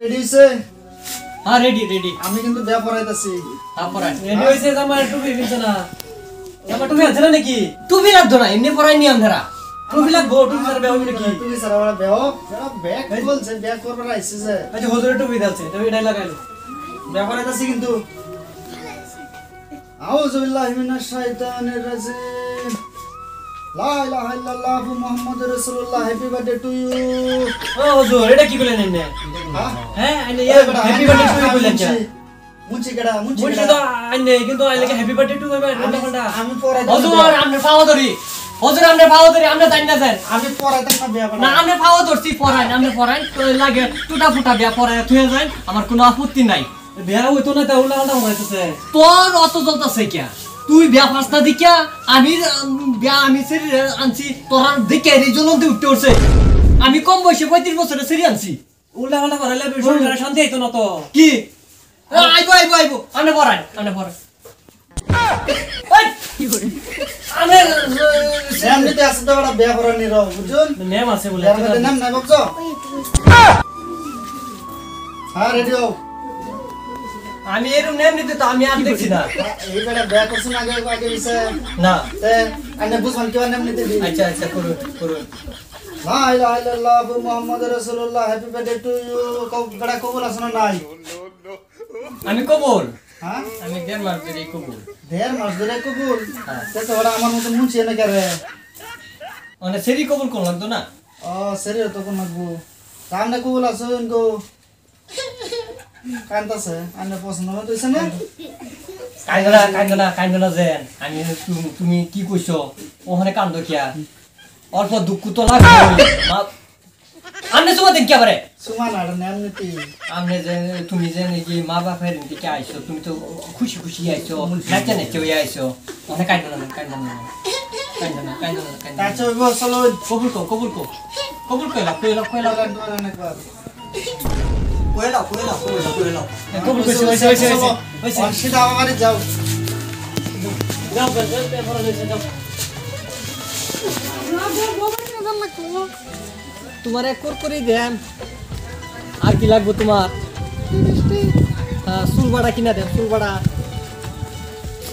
Ready হইছে? হ্যাঁ ready ready. আমি কিন্তু বিয়া পড়াইতাছি। হ্যাঁ পড়াই। রেডি হইছে জামা টুপি কিনছ না? জামা টুপি আছে না নাকি? টুপি লাগতো না, এমনি পড়াই নি আমরা। টুপি লাগবো, টুপি ছাড়া বেয়া হইবে নাকি? তুমি সারা বড় ব্যাগ বলছে ব্যাগ করবার আইছে যে। আচ্ছা হুজুরের টুপি দালছে, তুমি এটাই লাগাইলো। বিয়া পড়াইতাছি কিন্তু। আউযু বিল্লাহি মিনাশ শাইতানির রাজিম। লা ইলাহা ইল্লাল্লাহ মুহাম্মাদুর রাসূলুল্লাহ, হ্যাপি বার্থডে টু ইউ। ও হুজুর এটা কি কইলেন এনে? হ্যাঁ আইনে হ্যাপি বার্থডে টু কইলেন কি? মুচি কেডা মুন্সি তো আইনে কিন্তু আইলে হ্যাপি বার্থডে টু কইবা কোনটা কোনটা? আমি পড়াইতাছি। হুজুর আমরা পাওয়া ধরি, হুজুর আমরা পাওয়া ধরি, আমরা জানি না স্যার। আমি পড়াইতাম না বিয়া না আমরা পাওয়া ধরছি, পড়াই আমরা পড়াই তো লাগে টুটা ফুটা বিয়া পড়াই থুয়ে যায়, আমার কোনো আপত্তি নাই। বিয়া হইতো না তা উল্টা উল্টা হইতাছে। তোর অত জ্বলতাছে কিয়া? তুই বিয়া পাঁচটা দিকিয়া আমি বিয়া আমি সেরি আনছি, তোর দেখে এই জ্বলন্তে উঠতে উঠছে। আমি কম বয়সে 35 বছরে সেরি আনছি। উল্টা উল্টা করাইলে শরীরে শান্তি হইতো না তো। কি আইবো আইবো আইবো আমরা পড়াই আমরা পড়াই। আমি এমনিতে আছে তো বড় বিয়া পড়ানি রো বুঝুন। নেম আছে বলে। বিয়ার মধ্যে নাম নাই বাবজো। হ্যাঁ রেডি হও। আমি এরকম নেম নিতে তো আমি আর দেখছি না। এই বেটা বিয়া করছেন আগে আগে দিছে না তে আনে বুঝমান কি নাম নিতে দি। আচ্ছা আচ্ছা করুন করুন। লা ইলাহা ইল্লাল্লাহ মুহাম্মাদুর রাসূলুল্লাহ, হ্যাপি বার্থডে টু ইউ। বেটা কবুল আছে না নাই? আমি কবুল, হ্যাঁ আমি 1.5 মাস ধরে কবুল। 1.5 মাস ধরে কবুল। তে তো বড় আমার মত মুনছি না করে। মানে সেরি কবুল করলাম তো না। ও সেরি তো কোন লাগবো। সামনে কবুল আছেন গো। কান্তাছে আনে পছন্দ হইছে না? কান্দনা যেন আমি তুমি কি কইছো ওখানে কান্দ কিয়া? অল্প দুঃখ তো লাগবে। আমনে তোমার দেখ পারে সুমান আর নাম নিতি। আমনে যে তুমি যে নাকি মা বাপের দিকে আইছো, তুমি তো খুশি খুশি আইছো, নাচে নাচে আইছো, ওখানে কান্দনা। তাচো চলো কবুল কইলা কবুল কইছে হইছে। সিধা আমারে যাও। যাও পেপার লইছে যাও। তোমার এক করে দেন। আর কি লাগবে তোমার? চুল বাড়া কিনা দেন, চুল বাড়া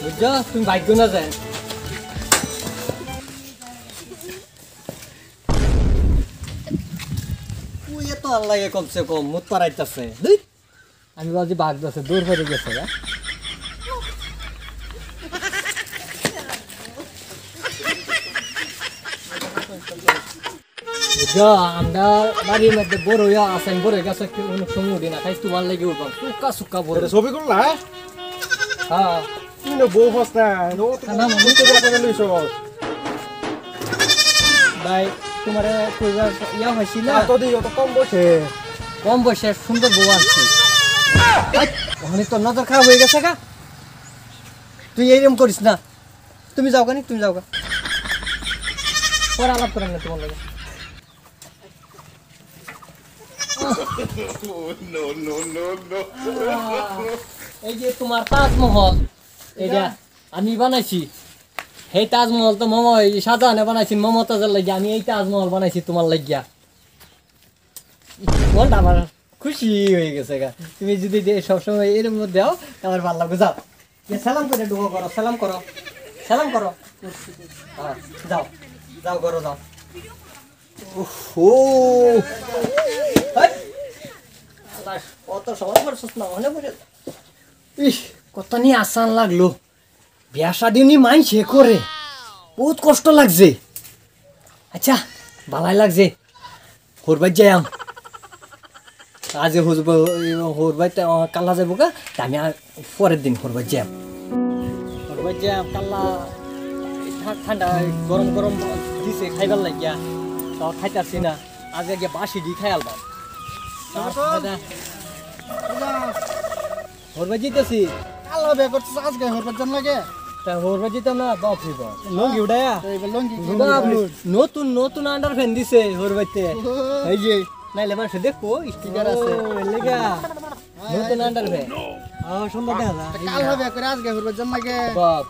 বুঝছো? তুমি ভাগ্য না যায়। তো আর লাগে কমসে কম মুত পারাইতেছে। আমি ভাবছি বাগদাছে দূর হয়ে গেছে। আমরা বাড়ির মধ্যে বড় আছেন, বড় গাছ অনেক সময় উঠি না, তাই তোমার লাগে উঠবাম সুকা সুকা বড় ছবি করলা? হ্যাঁ তুমি না বউ হস না ভাই তোমার কইবার ইয়া হয়েছিল কম বসে কম বয়সে সুন্দর বউ আনছি। ওখানে তোর নজর খারাপ হয়ে গেছে গা। তুই এইরকম করিস না, তুমি যাও কানি, তুমি যাও গা, পরে আলাপ করেন না তোমার লাগে। এই যে তোমার তাজমহল, এটা আমি বানাইছি। এই তাজমহল তো মামা শাহজাহানে বানাইছি মমতাজের লাগিয়া, আমি এই তাজমহল বানাইছি তোমার লাগিয়া। মনটা আমার খুশি হয়ে গেছে গা। তুমি যদি সবসময় এর মধ্যে দাও আমার ভালো লাগবে। যাও সালাম করে ঢুকো, করো সালাম করো, সালাম করো। যাও যাও করো যাও। অত সবাই করছিস না, মনে পড়ে কত নিয়ে আসান লাগলো। বিয়া শাদী নি মাইনছে করে বহুত কষ্ট লাগছে। আচ্ছা ভালাই লাগছে। হরবাই যাইম আজ হরবাই কাল্লা যাবো গা, আমি আর পরের দিন হরবাই যাম। হরবাই যাম কাল্লা ঠান্ডা গরম গরম দিছে খাইবার লাগিয়া, তাও খাইতাছি না। আজ গিয়ে বাসি দি খাই আলবাম। হরবাই জিতেছি। আল্লাহ বিয়া করছিস আজকে হরবার জন্য লাগে। তা হরবাই জিতাম না বাপরি বাপ। লঙ্গি উঠায়া লঙ্গি নতুন নতুন আন্ডার ফ্যান দিছে হরবাইতে। এই যে নাইলে মানুষ দেখো স্টিকার আছে লেগা নতুন আন্ডার ফ্যান। সুন্দর দেখা যায়। কাল হবে করে আজকে হরবার জন্য লাগে। বাপ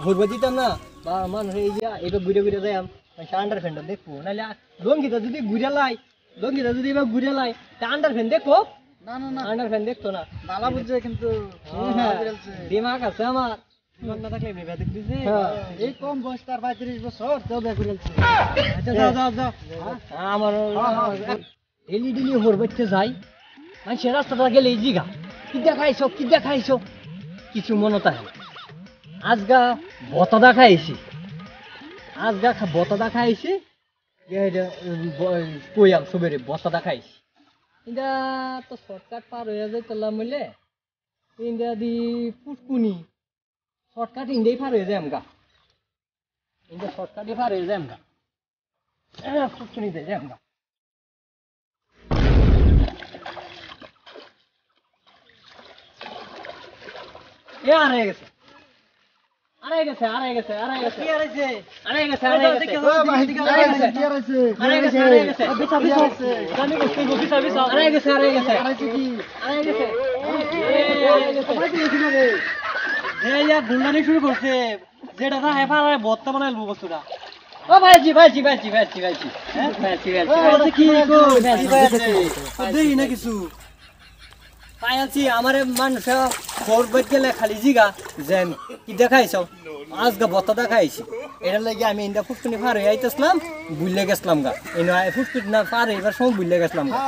হরবাই জিতাম না বা মানুষ এই যে এটা ঘুরে ঘুরে যাই আন্ডার ফ্যানটা দেখবো, নাইলে লঙ্গিটা যদি ঘুরে লাই, লঙ্গিটা যদি এবার ঘুরে লাই তা আন্ডার ফ্যান দেখো না না না আয়নার ফ্যান দেখতো না বালা বুঝছে কিন্তু দিমাগ আছে আমার তোমার না থাকলে বিয়ে দেখ দিছে এই কম বয়স তার 35 বছর তো বিয়ে করেছে আচ্ছা যাও আমার এলইডি নিয়ে হোর বাইতে যাই মানে সে রাস্তাটা গেলে এই জিগা কি দেখাইছো কিছু মনে থাকে আজগা বতা দেখাইছি বতা দেখাইছি কইয়াম সবেরে বতা দেখাইছি ইন্দা তো শর্টকাট পার হয়ে যায় তোলা মিলে ইন্দা দি পুটকুনি শর্টকাট ইন্দাই পার হয়ে যায় আমগা ইন্দা শর্টকাটই পার হয়ে যায় আমগা পুটকুনি দেয় যায় আমগা এ আরে গেছে গুন্ডানি শুরু করছে যেটা থাকে পাড়ায় ভর্তা বানাই লবো বস্তুটা ও ভাইছি দেখি না কিছু পাইছি আমারে মানুষ ভোর বই গেলে খালি জিগা যে কি দেখাইছ আজকে বতা দেখাইছি এটার লাগে আমি ইন্দা ফুটকুনি পার হয়ে আইতেছিলাম বুঝলে গেছিলাম গা এই ফুটকুনি না পার এবার সময় বুঝলে গেছিলাম গা